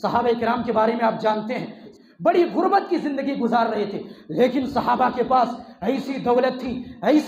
صحابہ کرام کے بارے میں آپ جانتے ہیں، بڑی غربت کی زندگی گزار رہے تھے، لیکن صحابہ کے پاس ایسی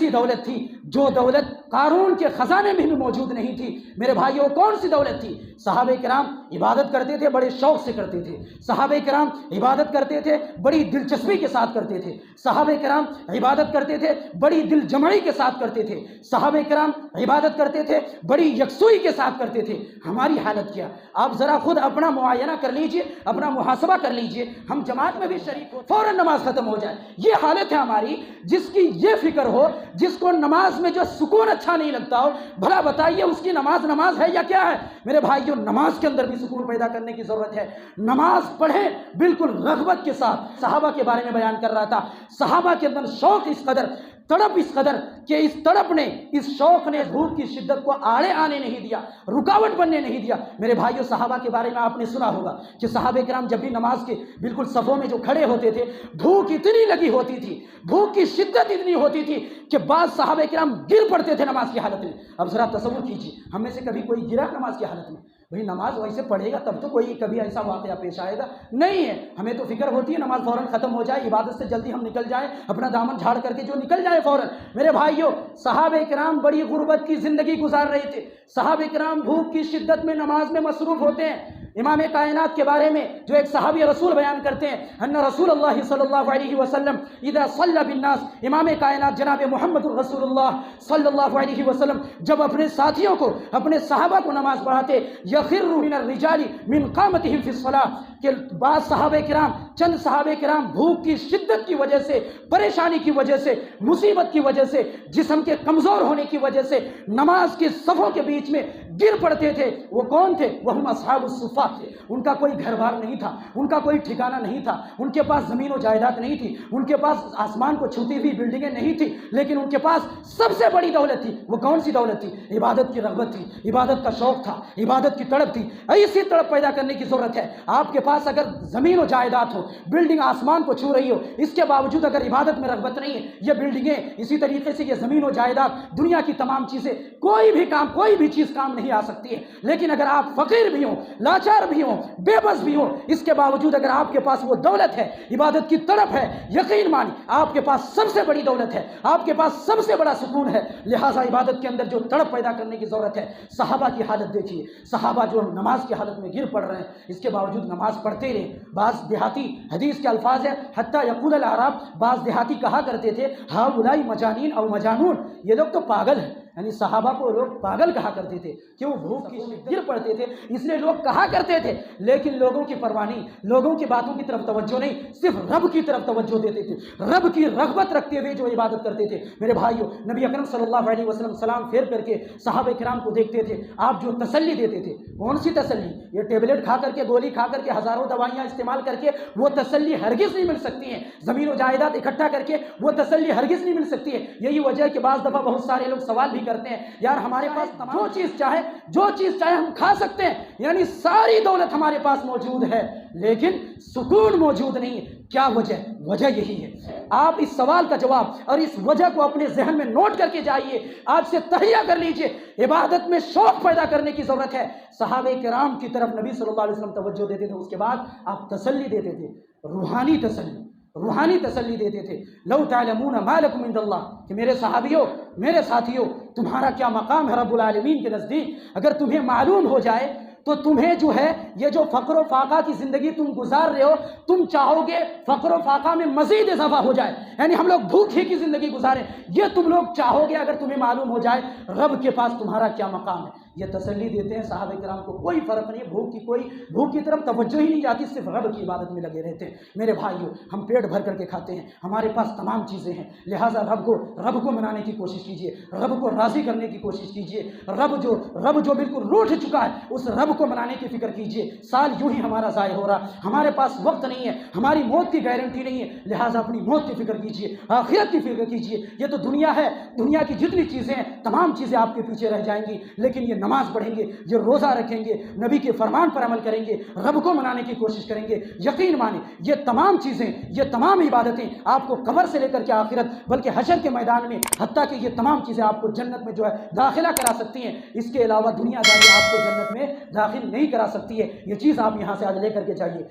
دولت تھی جو دولت قارون کے خزانے میں بھی موجود نہیں تھی۔ میرے بھائیوں، کون سی دولت تھی؟ صحابہ کرام عبادت کرتے تھے، بڑے شوق سے کرتے تھے۔ صحابہ کرام عبادت کرتے تھے، بڑی دلچسپی کے ساتھ کرتے تھے۔ صحابہ کرام عبادت کرتے تھے، بڑی دل جمعی کے ساتھ کرتے تھے۔ صحابہ کرام عبادت کرتے تھے، بڑی یکسوئی کے ساتھ کرتے تھے۔ ہماری حالت کیا؟ آپ ذرا خود اپنا معائنہ کر لیجئے، اپنا محاسبہ کر لیجئے۔ ہم جماعت میں بھی شریک ہو، فوراً نماز ختم ہو جائے۔ یہ حالت ہے ہماری۔ جس کی یہ فکر ہو، جس کو نماز میں جو سکون اچھا نہیں لگتا ہو، بھلا بتائیے اس کی نماز ہے یا کیا ہے؟ میرے بھائیوں، نماز کے اندر بھی سکون پیدا کرنے کی ضرورت ہے۔ نماز پڑھیں بالکل رغبت کے ساتھ۔ صحابہ کے بارے میں بیان کر رہا تھا، صحابہ کے اندر شوق اس قدر، تڑپ اس قدر کہ اس تڑپ نے، اس شوق نے بھوک کی شدت کو آڑے آنے نہیں دیا، رکاوٹ بننے نہیں دیا۔ میرے بھائیوں، صحابہ کے بارے میں آپ نے سنا ہوگا کہ صحابہ کرام جب بھی نماز کے بالکل صفوں میں جو کھڑے ہوتے تھے، بھوک اتنی لگی ہوتی تھی، بھوک کی شدت اتنی ہوتی تھی کہ بعض صحابہ کرام گر پڑتے تھے نماز کی حالت میں۔ اب ذرا تصور کیجیے، ہم میں سے کبھی کوئی گرا نماز کی حالت میں؟ بھئی نماز ویسے پڑھے گا تب تو کوئی کبھی ایسا واقعہ پیش آئے گا نہیں ہے۔ ہمیں تو فکر ہوتی ہے نماز فوراً ختم ہو جائے، عبادت سے جلدی ہم نکل جائیں، اپنا دامن جھاڑ کر کے جو نکل جائے فوراً۔ میرے بھائیوں، صحابہ کرام بڑی غربت کی زندگی گزار رہے تھے۔ صحابہ کرام بھوک کی شدت میں نماز میں مصروف ہوتے ہیں۔ امام کائنات کے بارے میں جو ایک صحابی رسول بیان کرتے ہیں، ان رسول اللہ صلی اللہ علیہ وسلم اذا صلی بالناس، امام کائنات جناب محمد رسول اللہ صلی اللہ علیہ وسلم جب اپنے ساتھیوں کو، اپنے صحابہ کو نماز پڑھاتے، یخر من الرجال من قامتهم فی الصلاۃ، کہ بعض صحابہ کرام، چند صحابہ کرام بھوک کی شدت کی وجہ سے، پریشانی کی وجہ سے، مصیبت کی وجہ سے، جسم کے کمزور ہونے کی وجہ سے نماز کے صفوں کے بیچ میں گر پڑتے تھے۔ وہ کون تھے؟ وہم اصحاب الصفہ تھے۔ ان کا کوئی گھر بار نہیں تھا، ان کا کوئی ٹھکانہ نہیں تھا، ان کے پاس زمین و جائیداد نہیں تھی، ان کے پاس آسمان کو چھوتی ہوئی بلڈنگیں نہیں تھی، لیکن ان کے پاس سب سے بڑی دولت تھی۔ وہ کون سی دولت تھی؟ عبادت کی رغبت تھی، عبادت کا شوق تھا، عبادت کی تڑپ تھی۔ ایسی تڑپ پیدا کرنے کی ضرورت ہے۔ آپ کے پاس اگر زمین و جائیداد ہو، بلڈنگ آسمان کو چھو رہی ہو، اس کے باوجود اگر عبادت میں رغبت نہیں ہے، یہ بلڈنگیں، اسی طریقے سے یہ زمین و جائیداد، دنیا کی تمام چیزیں، کوئی بھی چیز کام نہیں آ سکتی ہے۔ لیکن اگر آپ فقیر بھی ہوں، لاچار بھی ہوں، بے بس بھی ہوں، اس کے باوجود اگر آپ کے پاس وہ دولت ہے، عبادت کی تڑپ ہے، یقین مانی آپ کے پاس سب سے بڑی دولت ہے، آپ کے پاس سب سے بڑا سکون ہے۔ لہٰذا عبادت کے اندر جو تڑپ پیدا کرنے کی ضرورت ہے۔ صحابہ کی حالت دیکھیے، صحابہ جو نماز کی حالت میں گر پڑ رہے ہیں، اس کے باوجود نماز پڑھتے رہے۔ بعض دیہاتی، حدیث کے الفاظ ہیں، حتیٰ یقول الاعراب، بعض دیہاتی کہا کرتے تھے، ہؤلاء مجانین او مجانون، یہ لوگ تو پاگل ہیں۔ یعنی صحابہ کو لوگ پاگل کہا کرتے تھے کہ وہ بھوک کی گر پڑتے تھے، اس لیے لوگ کہا کرتے تھے، لیکن لوگوں کی پرواہ نہیں، لوگوں کی باتوں کی طرف توجہ نہیں، صرف رب کی طرف توجہ دیتے تھے، رب کی رغبت رکھتے ہوئے جو عبادت کرتے تھے۔ میرے بھائیوں، نبی اکرم صلی اللہ علیہ وسلم سلام پھیر کر کے صحابہ کرام کو دیکھتے تھے، آپ جو تسلی دیتے تھے، کون سی تسلی؟ یہ ٹیبلٹ کھا کر کے، گولی کھا کر کے، ہزاروں دوائیاں استعمال کر کے وہ تسلی ہرگز نہیں مل سکتی ہے۔ زمین و جائیداد اکٹھا کر کے وہ تسلی ہرگز نہیں مل سکتی ہے۔ یہی وجہ ہے کہ بعض دفعہ بہت سارے لوگ سوال بھی کرتے ہیں، یار ہمارے پاس جو چیز چاہے ہم کھا سکتے ہیں، یعنی ساری دولت ہمارے پاس موجود ہے، لیکن سکون موجود نہیں ہے۔ کیا وجہ یہی ہے۔ آپ اس سوال کا جواب اور اس وجہ کو اپنے ذہن میں نوٹ کر کے جائیے، آج سے تہیہ کر لیجئے۔ عبادت میں شوق پیدا کرنے کی ضرورت ہے۔ صحابہ کرام کی طرف نبی صلی اللہ علیہ وسلم توجہ دیتے تھے، اس کے بعد آپ تسلی دیتے تھے، روحانی تسلی دیتے تھے۔ لو تعلمون ما لکم عند اللہ، کہ میرے صحابیوں، میرے ساتھیوں، تمہارا کیا مقام ہے رب العالمین کے نزدیک۔ اگر تمہیں معلوم ہو جائے تو تمہیں جو ہے یہ جو فقر و فاقہ کی زندگی تم گزار رہے ہو، تم چاہو گے فقر و فاقہ میں مزید اضافہ ہو جائے، یعنی ہم لوگ بھوک ہی کی زندگی گزاریں، یہ تم لوگ چاہو گے اگر تمہیں معلوم ہو جائے رب کے پاس تمہارا کیا مقام ہے۔ یہ تسلی دیتے ہیں صحابہ کرام کو، کوئی فرق نہیں، بھوک کی طرف توجہ ہی نہیں جاتی، صرف رب کی عبادت میں لگے رہتے ہیں۔ میرے بھائیوں، ہم پیٹ بھر کر کے کھاتے ہیں، ہمارے پاس تمام چیزیں ہیں، لہٰذا رب کو منانے کی کوشش کیجیے، رب کو راضی کرنے کی کوشش کیجیے۔ رب جو بالکل روٹھ چکا ہے، اس رب کو منانے کی فکر کیجیے۔ سال یوں ہی ہمارا ضائع ہو رہا، ہمارے پاس وقت نہیں ہے، ہماری موت کی گارنٹی نہیں ہے، لہٰذا اپنی موت کی فکر کیجیے، آخرت کی فکر کیجیے۔ یہ تو دنیا ہے، دنیا کی جتنی چیزیں ہیں تمام چیزیں آپ کے پیچھے رہ جائیں گی، لیکن یہ نماز پڑھیں گے، یہ روزہ رکھیں گے، نبی کے فرمان پر عمل کریں گے، رب کو منانے کی کوشش کریں گے، یقین مانیں یہ تمام چیزیں، یہ تمام عبادتیں آپ کو قبر سے لے کر کے آخرت بلکہ حشر کے میدان میں حتیٰ کہ یہ تمام چیزیں آپ کو جنت میں جو ہے داخلہ کرا سکتی ہیں، اس کے علاوہ دنیا داری آپ کو جنت میں داخل نہیں کرا سکتی ہے۔ یہ چیز آپ یہاں سے آج لے کر کے جائیے۔